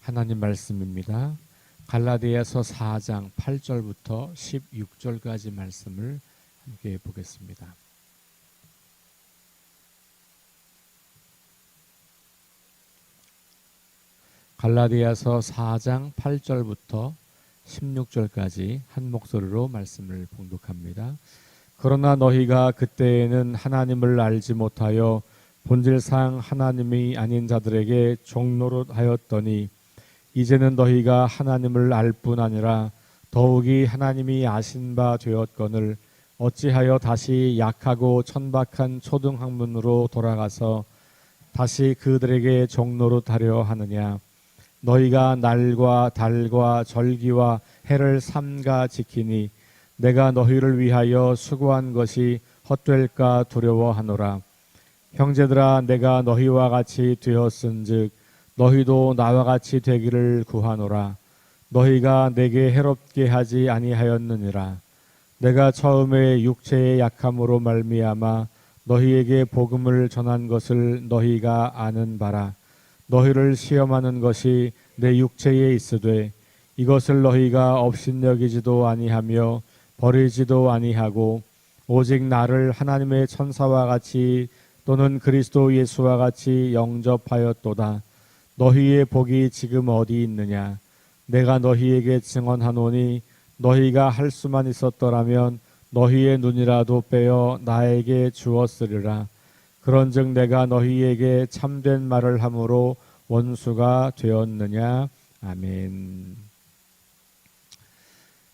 하나님 말씀입니다. 갈라디아서 4장 8절부터 16절까지 말씀을 함께 보겠습니다. 갈라디아서 4장 8절부터 16절까지 한 목소리로 말씀을 봉독합니다. 그러나 너희가 그때에는 하나님을 알지 못하여 본질상 하나님이 아닌 자들에게 종노릇하였더니 이제는 너희가 하나님을 알 뿐 아니라 더욱이 하나님이 아신 바 되었거늘 어찌하여 다시 약하고 천박한 초등학문으로 돌아가서 다시 그들에게 종노릇하려 하느냐. 너희가 날과 달과 절기와 해를 삼가 지키니 내가 너희를 위하여 수고한 것이 헛될까 두려워하노라. 형제들아, 내가 너희와 같이 되었은즉 너희도 나와 같이 되기를 구하노라. 너희가 내게 해롭게 하지 아니하였느니라. 내가 처음에 육체의 약함으로 말미암아 너희에게 복음을 전한 것을 너희가 아는 바라. 너희를 시험하는 것이 내 육체에 있으되 이것을 너희가 업신여기지도 아니하며 버리지도 아니하고 오직 나를 하나님의 천사와 같이 또는 그리스도 예수와 같이 영접하였도다. 너희의 복이 지금 어디 있느냐? 내가 너희에게 증언하노니 너희가 할 수만 있었더라면 너희의 눈이라도 빼어 나에게 주었으리라. 그런즉 내가 너희에게 참된 말을 함으로 원수가 되었느냐? 아멘.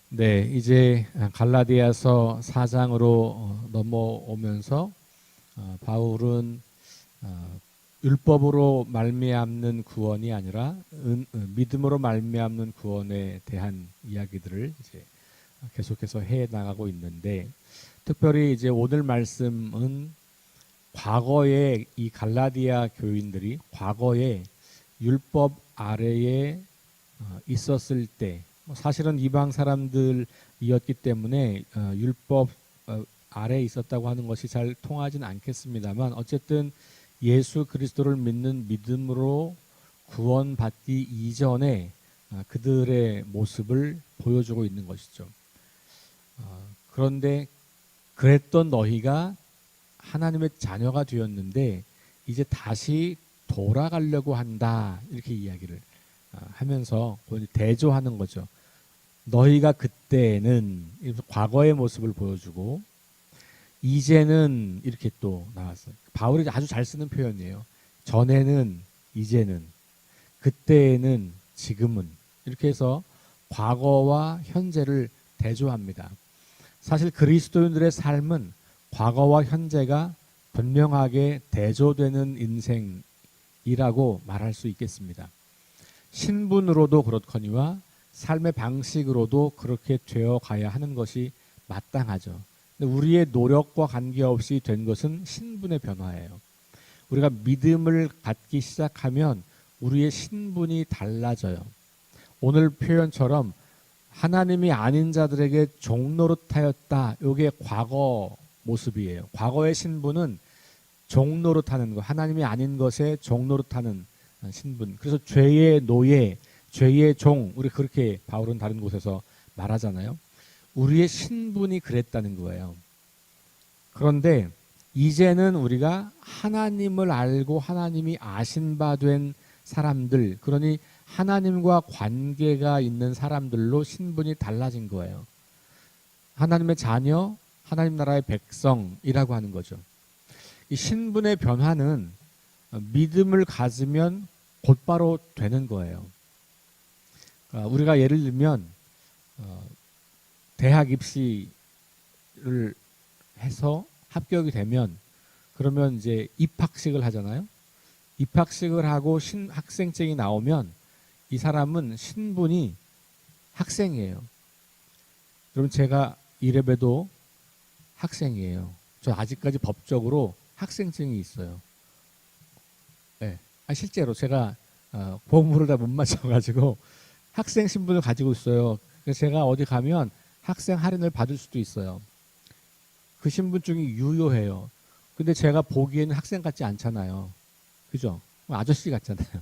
네, 이제 갈라디아서 4장으로 넘어오면서 바울은 율법으로 말미암는 구원이 아니라 믿음으로 말미암는 구원에 대한 이야기들을 이제 계속해서 해 나가고 있는데, 특별히 이제 오늘 말씀은 과거에 이 갈라디아 교인들이 과거에 율법 아래에 있었을 때, 사실은 이방 사람들이었기 때문에 율법 아래에 있었다고 하는 것이 잘 통하진 않겠습니다만, 어쨌든 예수 그리스도를 믿는 믿음으로 구원받기 이전에 그들의 모습을 보여주고 있는 것이죠. 그런데 그랬던 너희가 하나님의 자녀가 되었는데 이제 다시 돌아가려고 한다, 이렇게 이야기를 하면서 대조하는 거죠. 너희가 그때는 과거의 모습을 보여주고 이제는 이렇게 또 나왔어요. 바울이 아주 잘 쓰는 표현이에요. 전에는, 이제는, 그때에는, 지금은, 이렇게 해서 과거와 현재를 대조합니다. 사실 그리스도인들의 삶은 과거와 현재가 분명하게 대조되는 인생이라고 말할 수 있겠습니다. 신분으로도 그렇거니와 삶의 방식으로도 그렇게 되어 가야 하는 것이 마땅하죠. 우리의 노력과 관계없이 된 것은 신분의 변화예요. 우리가 믿음을 갖기 시작하면 우리의 신분이 달라져요. 오늘 표현처럼 하나님이 아닌 자들에게 종노릇하였다, 이게 과거 모습이에요. 과거의 신분은 종노릇하는 것, 하나님이 아닌 것에 종노릇하는 신분. 그래서 죄의 노예, 죄의 종, 우리 그렇게 바울은 다른 곳에서 말하잖아요. 우리의 신분이 그랬다는 거예요. 그런데 이제는 우리가 하나님을 알고 하나님이 아신 바 된 사람들, 그러니 하나님과 관계가 있는 사람들로 신분이 달라진 거예요. 하나님의 자녀, 하나님 나라의 백성이라고 하는 거죠. 이 신분의 변화는 믿음을 가지면 곧바로 되는 거예요. 우리가 예를 들면 대학 입시를 해서 합격이 되면 그러면 이제 입학식을 하잖아요. 입학식을 하고 학생증이 나오면 이 사람은 신분이 학생이에요. 그럼 제가 이래봬도 학생이에요. 저 아직까지 법적으로 학생증이 있어요. 네. 실제로 제가 보험료를 다 못 맞춰가지고 학생 신분을 가지고 있어요. 그래서 제가 어디 가면 학생 할인을 받을 수도 있어요. 그 신분증이 유효해요. 근데 제가 보기에는 학생 같지 않잖아요. 그죠? 아저씨 같잖아요.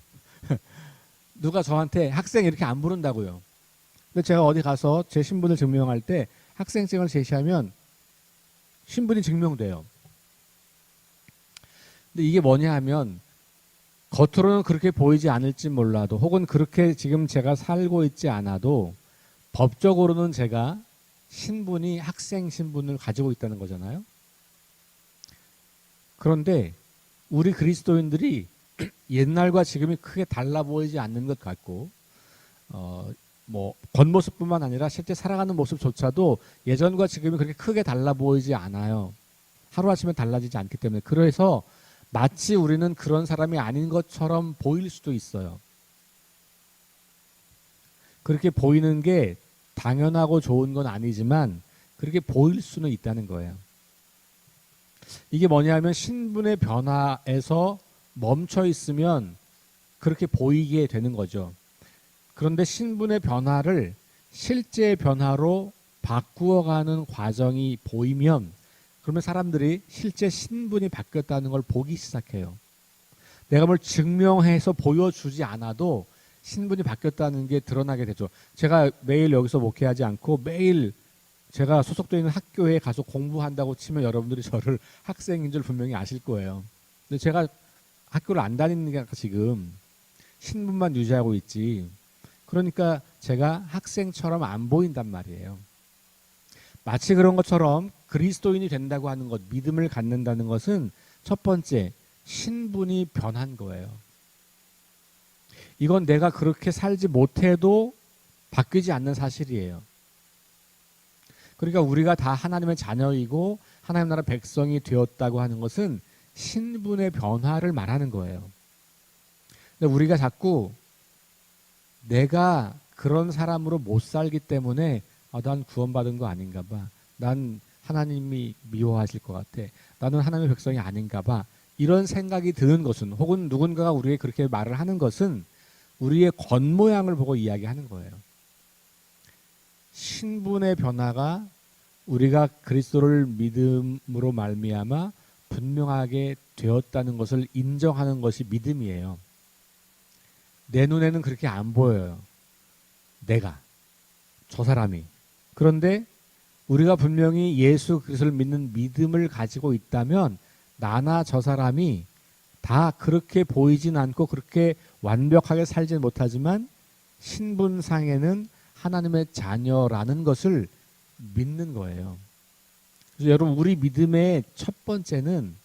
누가 저한테 학생 이렇게 안 부른다고요. 근데 제가 어디 가서 제 신분을 증명할 때 학생증을 제시하면 신분이 증명돼요. 근데 이게 뭐냐 하면 겉으로는 그렇게 보이지 않을지 몰라도 혹은 그렇게 지금 제가 살고 있지 않아도 법적으로는 제가 신분이 학생 신분을 가지고 있다는 거잖아요. 그런데 우리 그리스도인들이 옛날과 지금이 크게 달라 보이지 않는 것 같고 뭐 겉모습뿐만 아니라 실제 살아가는 모습조차도 예전과 지금이 그렇게 크게 달라 보이지 않아요. 하루아침에 달라지지 않기 때문에. 그래서 마치 우리는 그런 사람이 아닌 것처럼 보일 수도 있어요. 그렇게 보이는 게 당연하고 좋은 건 아니지만 그렇게 보일 수는 있다는 거예요. 이게 뭐냐면 신분의 변화에서 멈춰 있으면 그렇게 보이게 되는 거죠. 그런데 신분의 변화를 실제 변화로 바꾸어가는 과정이 보이면 그러면 사람들이 실제 신분이 바뀌었다는 걸 보기 시작해요. 내가 뭘 증명해서 보여주지 않아도 신분이 바뀌었다는 게 드러나게 되죠. 제가 매일 여기서 목회하지 않고 매일 제가 소속되어 있는 학교에 가서 공부한다고 치면 여러분들이 저를 학생인 줄 분명히 아실 거예요. 근데 제가 학교를 안 다니는 게 지금 신분만 유지하고 있지. 그러니까 제가 학생처럼 안 보인단 말이에요. 마치 그런 것처럼 그리스도인이 된다고 하는 것, 믿음을 갖는다는 것은 첫 번째, 신분이 변한 거예요. 이건 내가 그렇게 살지 못해도 바뀌지 않는 사실이에요. 그러니까 우리가 다 하나님의 자녀이고 하나님 나라 백성이 되었다고 하는 것은 신분의 변화를 말하는 거예요. 근데 우리가 자꾸 내가 그런 사람으로 못 살기 때문에 난 구원받은 거 아닌가 봐. 난 하나님이 미워하실 것 같아. 나는 하나님의 백성이 아닌가 봐. 이런 생각이 드는 것은 혹은 누군가가 우리에게 그렇게 말을 하는 것은 우리의 겉모양을 보고 이야기하는 거예요. 신분의 변화가 우리가 그리스도를 믿음으로 말미암아 분명하게 되었다는 것을 인정하는 것이 믿음이에요. 내 눈에는 그렇게 안 보여요. 내가, 저 사람이. 그런데 우리가 분명히 예수 그리스도를 믿는 믿음을 가지고 있다면 나나 저 사람이 다 그렇게 보이진 않고 그렇게 완벽하게 살진 못하지만 신분상에는 하나님의 자녀라는 것을 믿는 거예요. 그래서 여러분 우리 믿음의 첫 번째는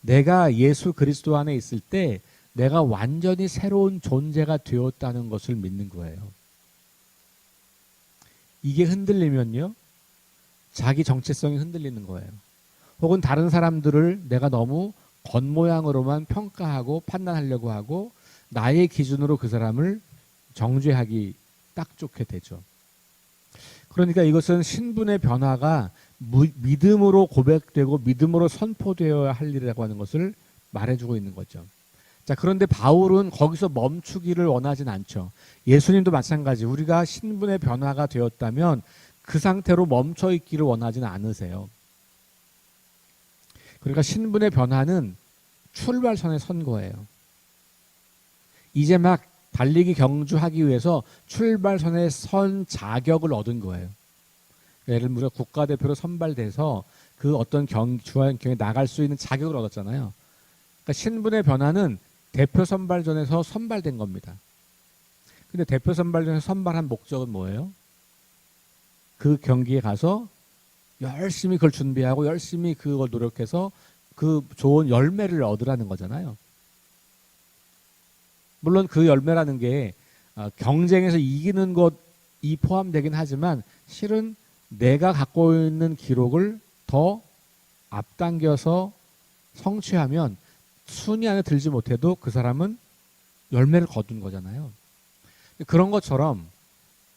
내가 예수 그리스도 안에 있을 때 내가 완전히 새로운 존재가 되었다는 것을 믿는 거예요. 이게 흔들리면요. 자기 정체성이 흔들리는 거예요. 혹은 다른 사람들을 내가 너무 겉모양으로만 평가하고 판단하려고 하고 나의 기준으로 그 사람을 정죄하기 딱 좋게 되죠. 그러니까 이것은 신분의 변화가 믿음으로 고백되고 믿음으로 선포되어야 할 일이라고 하는 것을 말해주고 있는 거죠. 자, 그런데 바울은 거기서 멈추기를 원하진 않죠. 예수님도 마찬가지. 우리가 신분의 변화가 되었다면 그 상태로 멈춰 있기를 원하지는 않으세요. 그러니까 신분의 변화는 출발선에 선 거예요. 이제 막 달리기 경주하기 위해서 출발선에 선 자격을 얻은 거예요. 예를 들어 국가대표로 선발돼서 그 어떤 중앙경에 나갈 수 있는 자격을 얻었잖아요. 그러니까 신분의 변화는 대표 선발전에서 선발된 겁니다. 근데 대표 선발전에서 선발한 목적은 뭐예요? 그 경기에 가서 열심히 그걸 준비하고 열심히 그걸 노력해서 그 좋은 열매를 얻으라는 거잖아요. 물론 그 열매라는 게 경쟁에서 이기는 것이 포함되긴 하지만 실은 내가 갖고 있는 기록을 더 앞당겨서 성취하면 순위 안에 들지 못해도 그 사람은 열매를 거둔 거잖아요. 그런 것처럼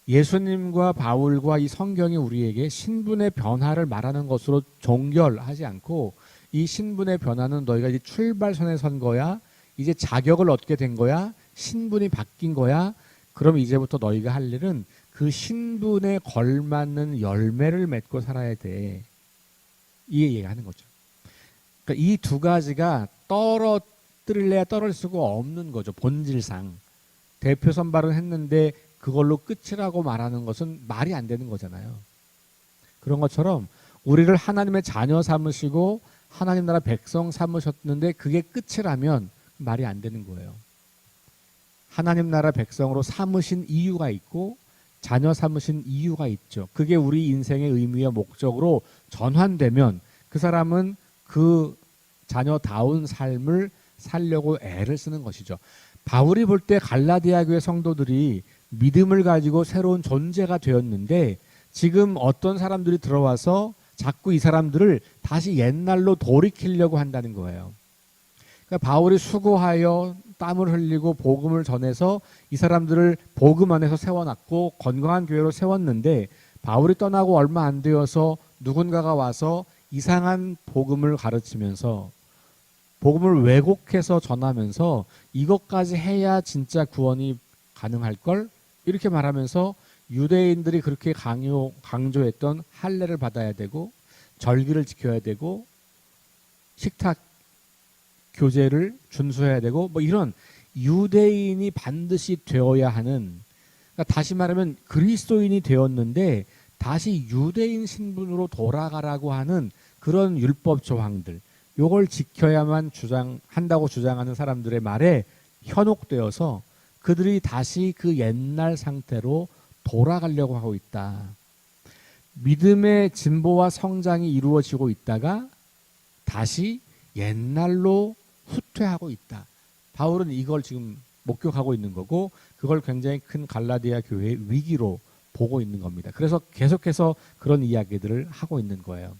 예수님과 바울과 이 성경이 우리에게 신분의 변화를 말하는 것으로 종결하지 않고 이 신분의 변화는 너희가 이제 출발선에 선 거야. 이제 자격을 얻게 된 거야. 신분이 바뀐 거야. 그럼 이제부터 너희가 할 일은 그 신분에 걸맞는 열매를 맺고 살아야 돼. 이 얘기하는 거죠. 그러니까 이 두 가지가 떨어뜨릴래야 떨어질 수가 없는 거죠. 본질상. 대표 선발은 했는데 그걸로 끝이라고 말하는 것은 말이 안 되는 거잖아요. 그런 것처럼 우리를 하나님의 자녀 삼으시고 하나님 나라 백성 삼으셨는데 그게 끝이라면 말이 안 되는 거예요. 하나님 나라 백성으로 삼으신 이유가 있고 자녀 삼으신 이유가 있죠. 그게 우리 인생의 의미와 목적으로 전환되면 그 사람은 그 자녀다운 삶을 살려고 애를 쓰는 것이죠. 바울이 볼 때 갈라디아 교회 성도들이 믿음을 가지고 새로운 존재가 되었는데 지금 어떤 사람들이 들어와서 자꾸 이 사람들을 다시 옛날로 돌이키려고 한다는 거예요. 그러니까 바울이 수고하여 땀을 흘리고 복음을 전해서 이 사람들을 복음 안에서 세워놨고 건강한 교회로 세웠는데 바울이 떠나고 얼마 안 되어서 누군가가 와서 이상한 복음을 가르치면서 복음을 왜곡해서 전하면서 이것까지 해야 진짜 구원이 가능할 걸 이렇게 말하면서 유대인들이 그렇게 강조했던 할례를 받아야 되고 절기를 지켜야 되고 식탁 교제를 준수해야 되고 뭐 이런 유대인이 반드시 되어야 하는, 그러니까 다시 말하면 그리스도인이 되었는데 다시 유대인 신분으로 돌아가라고 하는 그런 율법 조항들, 요걸 지켜야만 한다고 주장하는 사람들의 말에 현혹되어서 그들이 다시 그 옛날 상태로 돌아가려고 하고 있다. 믿음의 진보와 성장이 이루어지고 있다가 다시 옛날로 후퇴하고 있다. 바울은 이걸 지금 목격하고 있는 거고 그걸 굉장히 큰 갈라디아 교회의 위기로 보고 있는 겁니다. 그래서 계속해서 그런 이야기들을 하고 있는 거예요.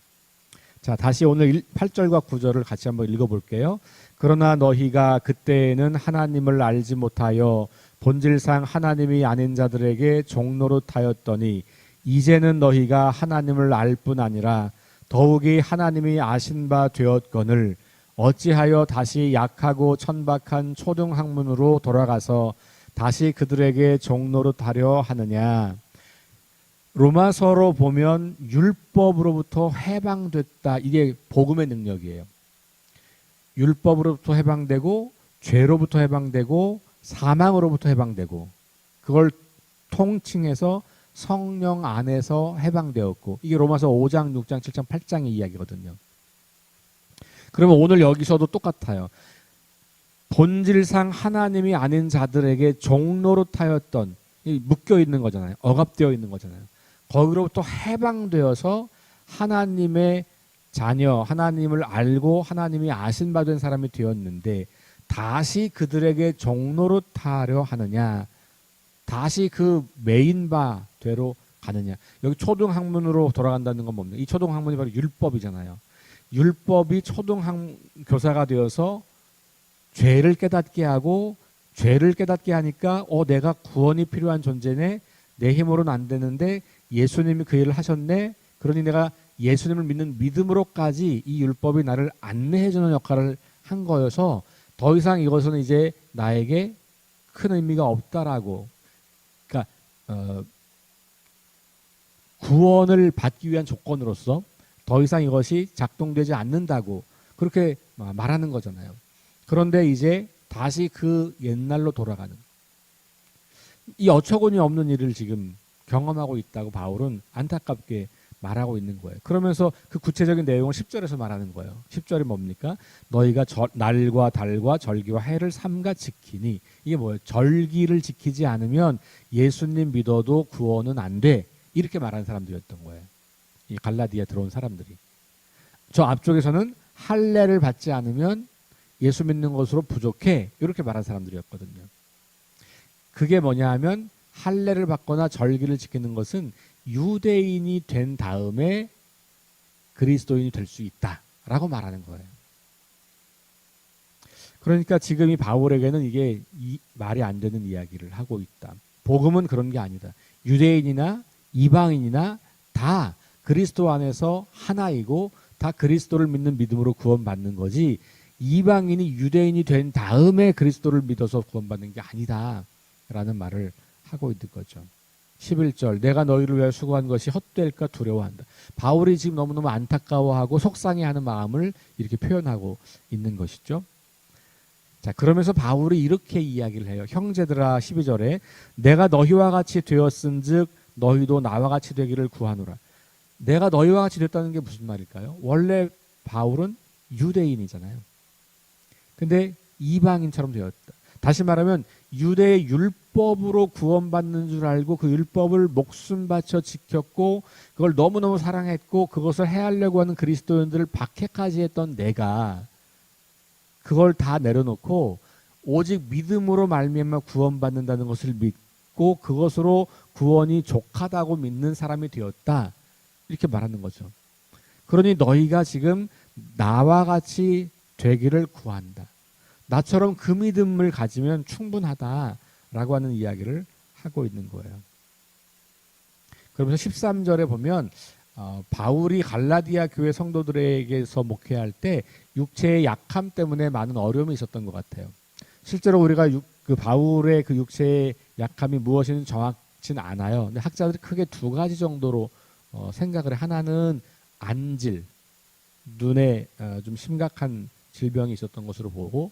자, 다시 오늘 8절과 9절을 같이 한번 읽어볼게요. 그러나 너희가 그때에는 하나님을 알지 못하여 본질상 하나님이 아닌 자들에게 종노릇하였더니 이제는 너희가 하나님을 알 뿐 아니라 더욱이 하나님이 아신 바 되었거늘 어찌하여 다시 약하고 천박한 초등학문으로 돌아가서 다시 그들에게 종노릇하려 하느냐. 로마서로 보면 율법으로부터 해방됐다. 이게 복음의 능력이에요. 율법으로부터 해방되고 죄로부터 해방되고 사망으로부터 해방되고 그걸 통칭해서 성령 안에서 해방되었고 이게 로마서 5장, 6장, 7장, 8장의 이야기거든요. 그러면 오늘 여기서도 똑같아요. 본질상 하나님이 아닌 자들에게 종노릇하였던, 묶여 있는 거잖아요. 억압되어 있는 거잖아요. 거기로부터 해방되어서 하나님의 자녀, 하나님을 알고 하나님이 아신 바 된 사람이 되었는데 다시 그들에게 종노릇하려 하느냐, 다시 그 메인 바대로 가느냐. 여기 초등학문으로 돌아간다는 건 뭡니까? 이 초등학문이 바로 율법이잖아요. 율법이 초등교사가 되어서 죄를 깨닫게 하고 죄를 깨닫게 하니까 내가 구원이 필요한 존재네, 내 힘으로는 안 되는데 예수님이 그 일을 하셨네, 그러니 내가 예수님을 믿는 믿음으로까지 이 율법이 나를 안내해주는 역할을 한 거여서 더 이상 이것은 이제 나에게 큰 의미가 없다라고, 그러니까 구원을 받기 위한 조건으로서 더 이상 이것이 작동되지 않는다고 그렇게 말하는 거잖아요. 그런데 이제 다시 그 옛날로 돌아가는, 이 어처구니 없는 일을 지금 경험하고 있다고 바울은 안타깝게 말하고 있는 거예요. 그러면서 그 구체적인 내용을 10절에서 말하는 거예요. 10절이 뭡니까? 너희가 날과 달과 절기와 해를 삼가 지키니, 이게 뭐예요? 절기를 지키지 않으면 예수님 믿어도 구원은 안 돼, 이렇게 말하는 사람들이었던 거예요. 이 갈라디아 들어온 사람들이. 저 앞쪽에서는 할례를 받지 않으면 예수 믿는 것으로 부족해, 이렇게 말하는 사람들이었거든요. 그게 뭐냐 하면 할례를 받거나 절기를 지키는 것은 유대인이 된 다음에 그리스도인이 될 수 있다라고 말하는 거예요. 그러니까 지금 이 바울에게는 이게 말이 안 되는 이야기를 하고 있다. 복음은 그런 게 아니다. 유대인이나 이방인이나 다 그리스도 안에서 하나이고 다 그리스도를 믿는 믿음으로 구원받는 거지, 이방인이 유대인이 된 다음에 그리스도를 믿어서 구원받는 게 아니다 라는 말을 하고 있는 거죠. 11절, 내가 너희를 위하여 수고한 것이 헛될까 두려워한다. 바울이 지금 너무너무 안타까워하고 속상해하는 마음을 이렇게 표현하고 있는 것이죠. 자, 그러면서 바울이 이렇게 이야기를 해요. 형제들아, 12절에 내가 너희와 같이 되었은즉 너희도 나와 같이 되기를 구하노라. 내가 너희와 같이 됐다는 게 무슨 말일까요? 원래 바울은 유대인이잖아요. 근데 이방인처럼 되었다. 다시 말하면 유대의 율법으로 구원받는 줄 알고 그 율법을 목숨 바쳐 지켰고 그걸 너무너무 사랑했고 그것을 해하려고 하는 그리스도인들을 박해까지 했던 내가 그걸 다 내려놓고 오직 믿음으로 말미암아 구원받는다는 것을 믿고 그것으로 구원이 족하다고 믿는 사람이 되었다. 이렇게 말하는 거죠. 그러니 너희가 지금 나와 같이 되기를 구한다. 나처럼 그 믿음을 가지면 충분하다라고 하는 이야기를 하고 있는 거예요. 그러면서 13절에 보면 바울이 갈라디아 교회 성도들에게서 목회할 때 육체의 약함 때문에 많은 어려움이 있었던 것 같아요. 실제로 우리가 그 바울의 그 육체의 약함이 무엇인지 정확치는 않아요. 근데 학자들이 크게 두 가지 정도로 생각을 해. 하나는 안질, 눈에 좀 심각한 질병이 있었던 것으로 보고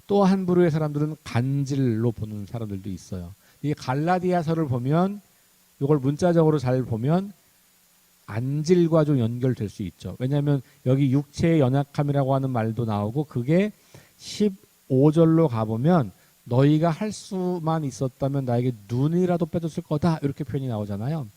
또 한 부류의 사람들은 간질로 보는 사람들도 있어요. 이 갈라디아서를 보면 이걸 문자적으로 잘 보면 안질과 좀 연결될 수 있죠. 왜냐하면 여기 육체의 연약함이라고 하는 말도 나오고 그게 15절로 가보면 너희가 할 수만 있었다면 나에게 눈이라도 빼줬을 거다 이렇게 표현이 나오잖아요.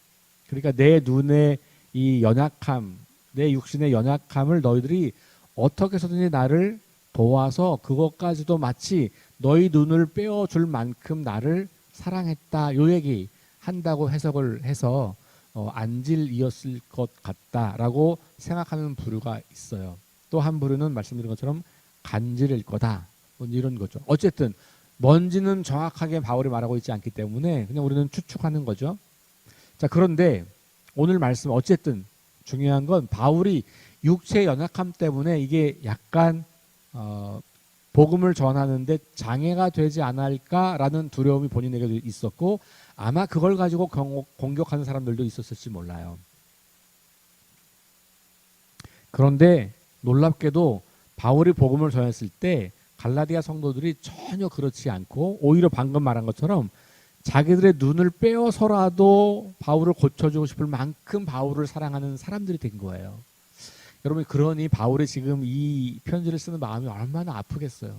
그러니까 내 눈의 이 연약함, 내 육신의 연약함을 너희들이 어떻게 해서든지 나를 도와서 그것까지도 마치 너희 눈을 빼어줄 만큼 나를 사랑했다 요 얘기 한다고 해석을 해서 안질이었을 것 같다라고 생각하는 부류가 있어요. 또 한 부류는 말씀드린 것처럼 간질일 거다 뭐 이런 거죠. 어쨌든 뭔지는 정확하게 바울이 말하고 있지 않기 때문에 그냥 우리는 추측하는 거죠. 자, 그런데 오늘 말씀 어쨌든 중요한 건 바울이 육체의 연약함 때문에 이게 약간 복음을 전하는데 장애가 되지 않을까라는 두려움이 본인에게도 있었고 아마 그걸 가지고 공격하는 사람들도 있었을지 몰라요. 그런데 놀랍게도 바울이 복음을 전했을 때 갈라디아 성도들이 전혀 그렇지 않고 오히려 방금 말한 것처럼 자기들의 눈을 빼어서라도 바울을 고쳐주고 싶을 만큼 바울을 사랑하는 사람들이 된 거예요. 여러분, 그러니 바울이 지금 이 편지를 쓰는 마음이 얼마나 아프겠어요.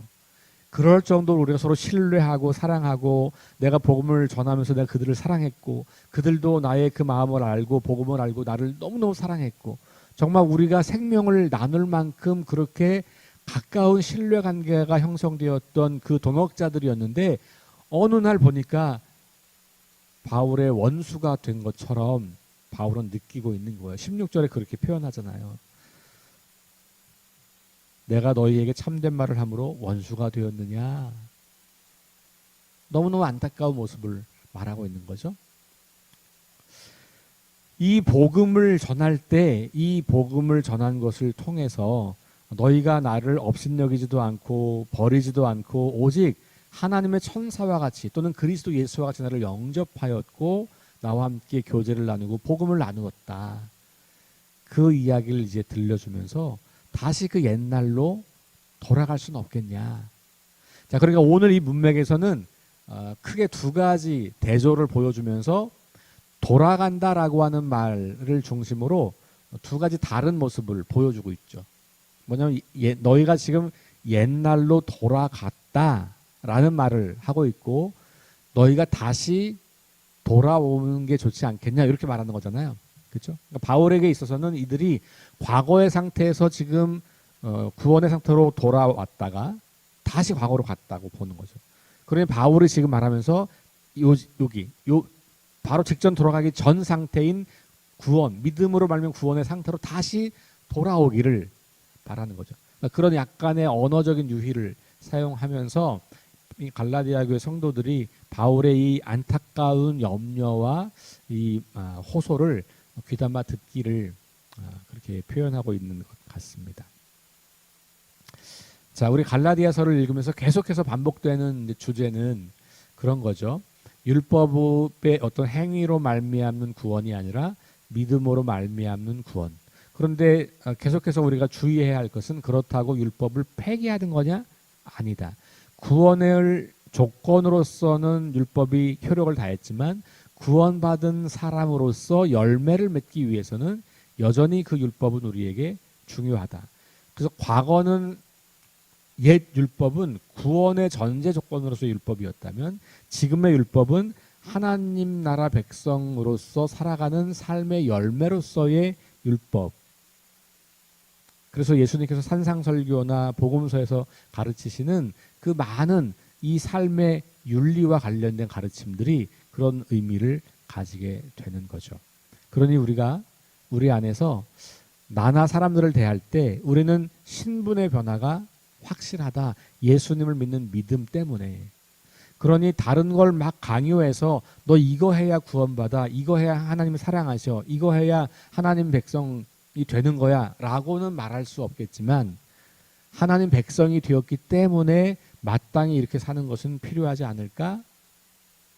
그럴 정도로 우리가 서로 신뢰하고 사랑하고 내가 복음을 전하면서 내가 그들을 사랑했고 그들도 나의 그 마음을 알고 복음을 알고 나를 너무너무 사랑했고 정말 우리가 생명을 나눌 만큼 그렇게 가까운 신뢰관계가 형성되었던 그 동역자들이었는데 어느 날 보니까 바울의 원수가 된 것처럼 바울은 느끼고 있는 거예요. 16절에 그렇게 표현하잖아요. 내가 너희에게 참된 말을 함으로 원수가 되었느냐. 너무너무 안타까운 모습을 말하고 있는 거죠. 이 복음을 전할 때 이 복음을 전한 것을 통해서 너희가 나를 업신여기지도 않고 버리지도 않고 오직 하나님의 천사와 같이 또는 그리스도 예수와 같이 나를 영접하였고 나와 함께 교제를 나누고 복음을 나누었다. 그 이야기를 이제 들려주면서 다시 그 옛날로 돌아갈 수는 없겠냐. 자, 그러니까 오늘 이 문맥에서는 크게 두 가지 대조를 보여주면서 돌아간다라고 하는 말을 중심으로 두 가지 다른 모습을 보여주고 있죠. 뭐냐면 너희가 지금 옛날로 돌아갔다라는 말을 하고 있고 너희가 다시 돌아오는 게 좋지 않겠냐 이렇게 말하는 거잖아요. 그렇죠? 그러니까 바울에게 있어서는 이들이 과거의 상태에서 지금 구원의 상태로 돌아왔다가 다시 과거로 갔다고 보는 거죠. 그러니 바울이 지금 말하면서 여기 바로 직전 돌아가기 전 상태인 구원, 믿음으로 말미암은 구원의 상태로 다시 돌아오기를 바라는 거죠. 그러니까 그런 약간의 언어적인 유희를 사용하면서 이 갈라디아 교회 성도들이 바울의 이 안타까운 염려와 이 호소를 귀담아 듣기를 그렇게 표현하고 있는 것 같습니다. 자, 우리 갈라디아서를 읽으면서 계속해서 반복되는 주제는 그런 거죠. 율법의 어떤 행위로 말미암는 구원이 아니라 믿음으로 말미암는 구원. 그런데 계속해서 우리가 주의해야 할 것은 그렇다고 율법을 폐기하는 거냐? 아니다. 구원을 조건으로서는 율법이 효력을 다했지만 구원받은 사람으로서 열매를 맺기 위해서는 여전히 그 율법은 우리에게 중요하다. 그래서 과거는 옛 율법은 구원의 전제 조건으로서 율법이었다면 지금의 율법은 하나님 나라 백성으로서 살아가는 삶의 열매로서의 율법. 그래서 예수님께서 산상설교나 복음서에서 가르치시는 그 많은 이 삶의 윤리와 관련된 가르침들이 그런 의미를 가지게 되는 거죠. 그러니 우리가 우리 안에서 나나 사람들을 대할 때 우리는 신분의 변화가 확실하다. 예수님을 믿는 믿음 때문에. 그러니 다른 걸 막 강요해서 너 이거 해야 구원받아. 이거 해야 하나님을 사랑하셔. 이거 해야 하나님 백성이 되는 거야. 라고는 말할 수 없겠지만 하나님 백성이 되었기 때문에 마땅히 이렇게 사는 것은 필요하지 않을까?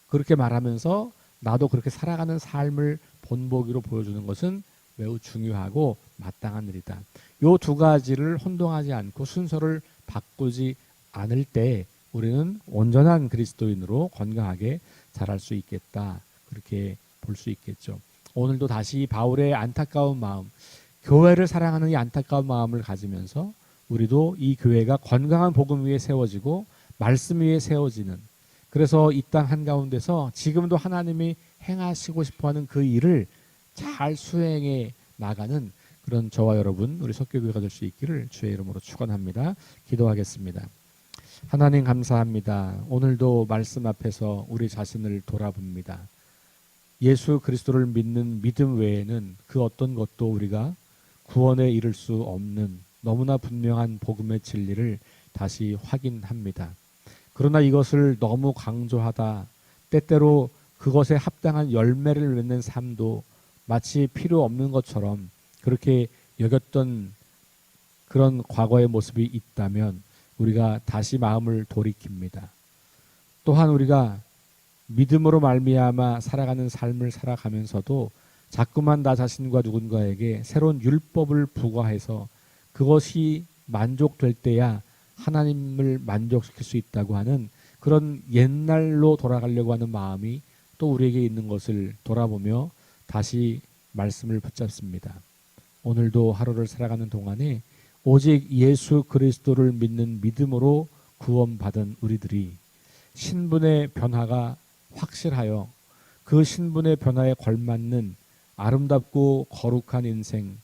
그렇게 말하면서 나도 그렇게 살아가는 삶을 본보기로 보여주는 것은 매우 중요하고 마땅한 일이다. 이 두 가지를 혼동하지 않고 순서를 바꾸지 않을 때 우리는 온전한 그리스도인으로 건강하게 자랄 수 있겠다. 그렇게 볼 수 있겠죠. 오늘도 다시 바울의 안타까운 마음, 교회를 사랑하는 이 안타까운 마음을 가지면서 우리도 이 교회가 건강한 복음 위에 세워지고 말씀 위에 세워지는, 그래서 이 땅 한가운데서 지금도 하나님이 행하시고 싶어하는 그 일을 잘 수행해 나가는 그런 저와 여러분 우리 석교교회가 될 수 있기를 주의 이름으로 축원합니다. 기도하겠습니다. 하나님 감사합니다. 오늘도 말씀 앞에서 우리 자신을 돌아봅니다. 예수 그리스도를 믿는 믿음 외에는 그 어떤 것도 우리가 구원에 이를 수 없는 너무나 분명한 복음의 진리를 다시 확인합니다. 그러나 이것을 너무 강조하다 때때로 그것에 합당한 열매를 맺는 삶도 마치 필요 없는 것처럼 그렇게 여겼던 그런 과거의 모습이 있다면 우리가 다시 마음을 돌이킵니다. 또한 우리가 믿음으로 말미암아 살아가는 삶을 살아가면서도 자꾸만 나 자신과 누군가에게 새로운 율법을 부과해서 그것이 만족될 때야 하나님을 만족시킬 수 있다고 하는 그런 옛날로 돌아가려고 하는 마음이 또 우리에게 있는 것을 돌아보며 다시 말씀을 붙잡습니다. 오늘도 하루를 살아가는 동안에 오직 예수 그리스도를 믿는 믿음으로 구원받은 우리들이 신분의 변화가 확실하여 그 신분의 변화에 걸맞는 아름답고 거룩한 인생,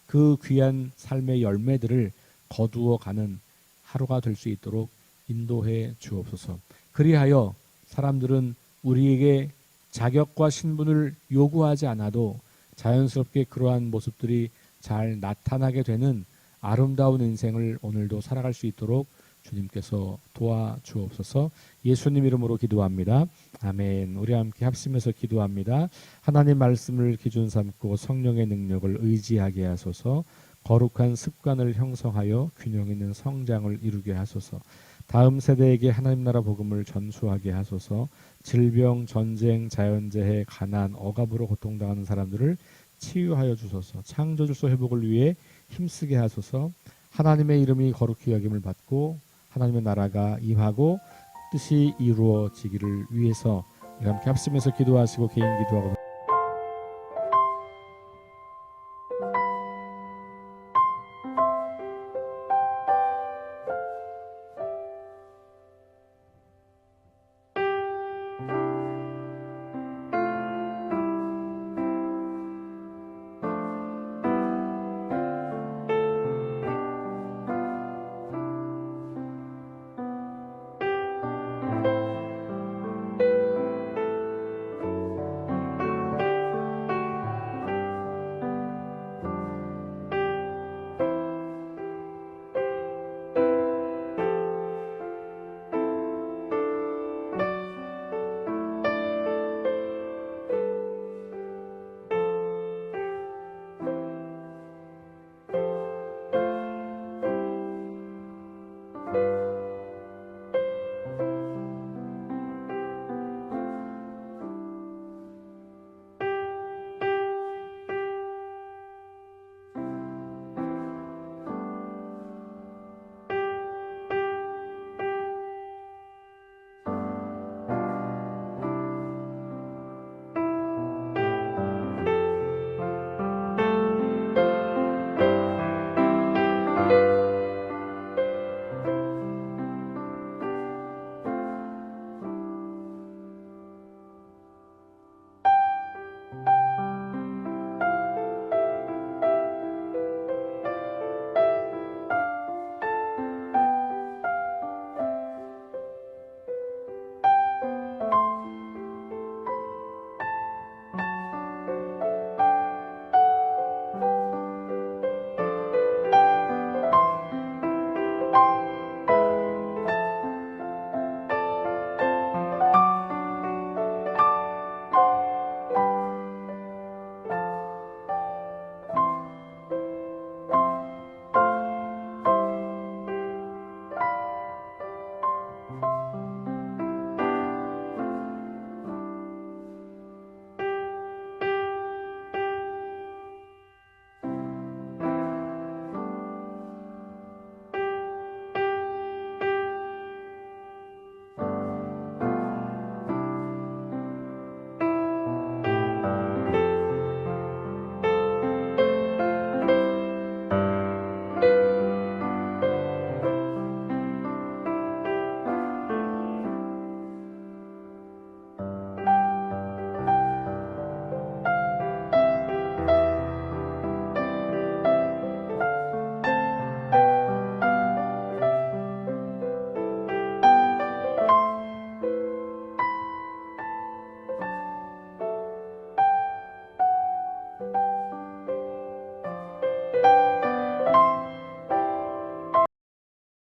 그 귀한 삶의 열매들을 거두어가는 하루가 될 수 있도록 인도해 주옵소서. 그리하여 사람들은 우리에게 자격과 신분을 요구하지 않아도 자연스럽게 그러한 모습들이 잘 나타나게 되는 아름다운 인생을 오늘도 살아갈 수 있도록 주님께서 도와주옵소서. 예수님 이름으로 기도합니다. 아멘. 우리 함께 합심해서 기도합니다. 하나님 말씀을 기준 삼고 성령의 능력을 의지하게 하소서. 거룩한 습관을 형성하여 균형 있는 성장을 이루게 하소서. 다음 세대에게 하나님 나라 복음을 전수하게 하소서. 질병, 전쟁, 자연재해, 가난, 억압으로 고통당하는 사람들을 치유하여 주소서. 창조주소 회복을 위해 힘쓰게 하소서. 하나님의 이름이 거룩히 여김을 받고 하나님의 나라가 임하고 뜻이 이루어지기를 위해서 우리 함께 합심해서 기도하시고 개인 기도하고